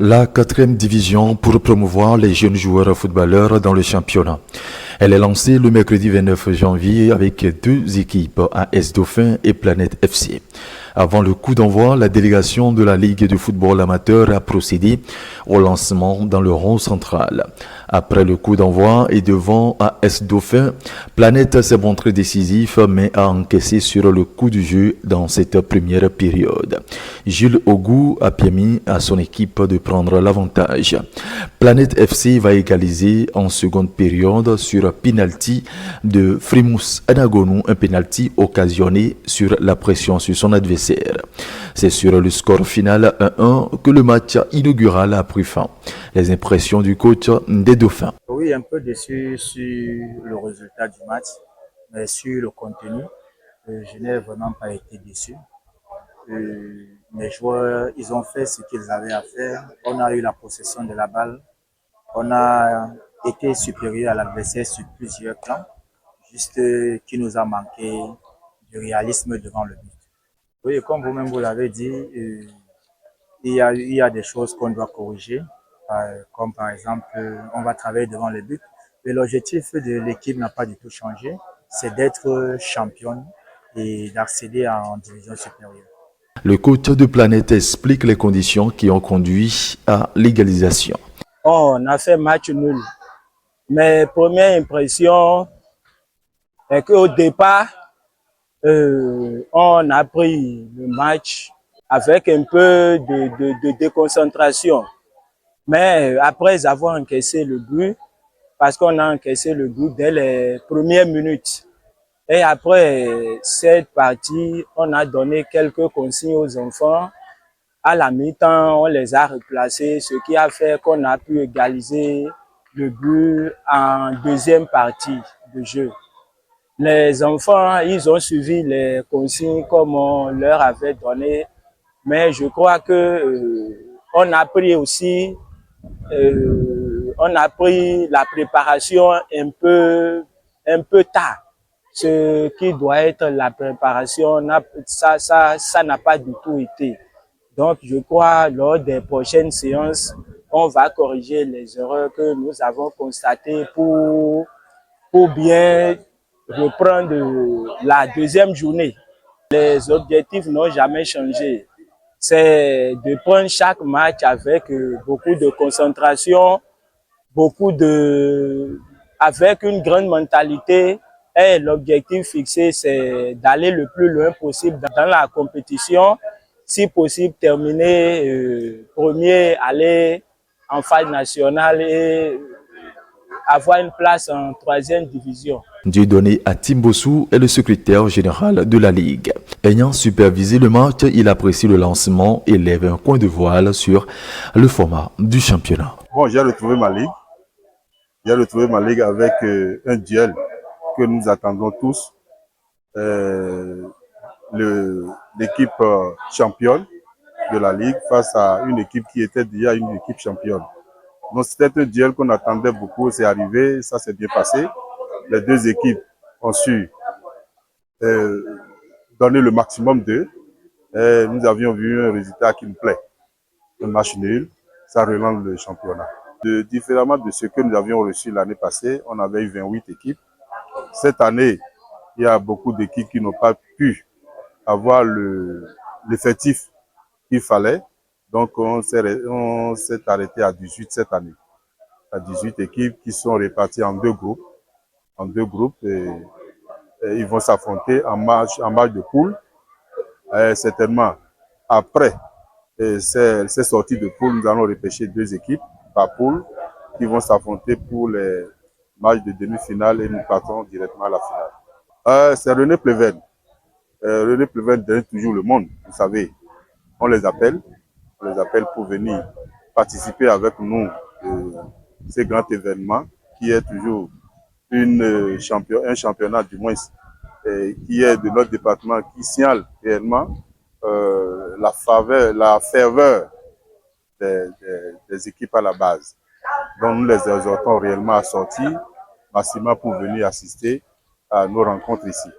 La quatrième division pour promouvoir les jeunes joueurs footballeurs dans le championnat. Elle est lancée le mercredi 29 janvier avec deux équipes, AS Dauphin et Planète FC. Avant le coup d'envoi, la délégation de la Ligue de football amateur a procédé au lancement dans le rond central. Après le coup d'envoi et devant AS Dauphin, Planète s'est montré décisif mais a encaissé sur le coup du jeu dans cette première période. Jules Ogou a permis à son équipe de prendre l'avantage. Planète FC va égaliser en seconde période sur penalty de Frimous Anagonu, un penalty occasionné sur la pression sur son adversaire. C'est sur le score final 1-1 que le match inaugural a pris fin. Les impressions du coach des Dauphins. Oui, un peu déçu sur le résultat du match, mais sur le contenu, je n'ai vraiment pas été déçu. Les joueurs, ils ont fait ce qu'ils avaient à faire. On a eu la possession de la balle. On a été supérieur à l'adversaire sur plusieurs plans. Juste qu'il nous a manqué du réalisme devant le but. Oui, comme vous-même vous l'avez dit, il y a des choses qu'on doit corriger. Comme par exemple, on va travailler devant le but. Mais l'objectif de l'équipe n'a pas du tout changé. C'est d'être championne et d'accéder en division supérieure. Le coach de Planète explique les conditions qui ont conduit à l'égalisation. On a fait match nul. Mais première impression est qu'au départ, on a pris le match avec un peu de déconcentration. Mais après avoir encaissé le but, parce qu'on a encaissé le but dès les premières minutes, et après cette partie, on a donné quelques consignes aux enfants. À la mi-temps, on les a replacés, ce qui a fait qu'on a pu égaliser le but en deuxième partie de jeu. Les enfants, ils ont suivi les consignes comme on leur avait donné, mais je crois que on a pris aussi, on a pris la préparation un peu tard. Ce qui doit être la préparation, ça n'a pas du tout été. Donc, je crois, lors des prochaines séances, on va corriger les erreurs que nous avons constatées pour bien reprendre la deuxième journée. Les objectifs n'ont jamais changé. C'est de prendre chaque match avec beaucoup de concentration, avec une grande mentalité. Et l'objectif fixé, c'est d'aller le plus loin possible dans la compétition. Si possible, terminer premier, aller en phase nationale et avoir une place en troisième division. Dieudonné Atimbossou est le secrétaire général de la Ligue. Ayant supervisé le match, il apprécie le lancement et lève un coin de voile sur le format du championnat. Bon, j'ai retrouvé ma ligue. J'ai retrouvé ma ligue avec un duel que nous attendons tous. L'équipe championne de la Ligue face à une équipe qui était déjà une équipe championne. Donc c'était un duel qu'on attendait beaucoup, c'est arrivé, ça s'est bien passé. Les deux équipes ont su donner le maximum d'eux. Nous avions vu un résultat qui me plaît. Un match nul, ça relance le championnat. Différemment de ce que nous avions reçu l'année passée, on avait eu 28 équipes. Cette année, il y a beaucoup d'équipes qui n'ont pas pu avoir l'effectif qu'il fallait. Donc, on s'est arrêté à 18 cette année. À 18 équipes qui sont réparties en deux groupes. Et ils vont s'affronter en match de poule. Certainement, après ces sorties de poule, nous allons repêcher deux équipes par poule qui vont s'affronter pour les matchs de demi-finale et nous partons directement à la finale. C'est René Pleven. René Pleven donne toujours le monde, vous savez. On les appelle pour venir participer avec nous à ces grands événements qui est toujours un championnat du moins qui est de notre département, qui signale réellement la ferveur des équipes à la base. Donc nous les exhortons réellement à sortir massivement pour venir assister à nos rencontres ici.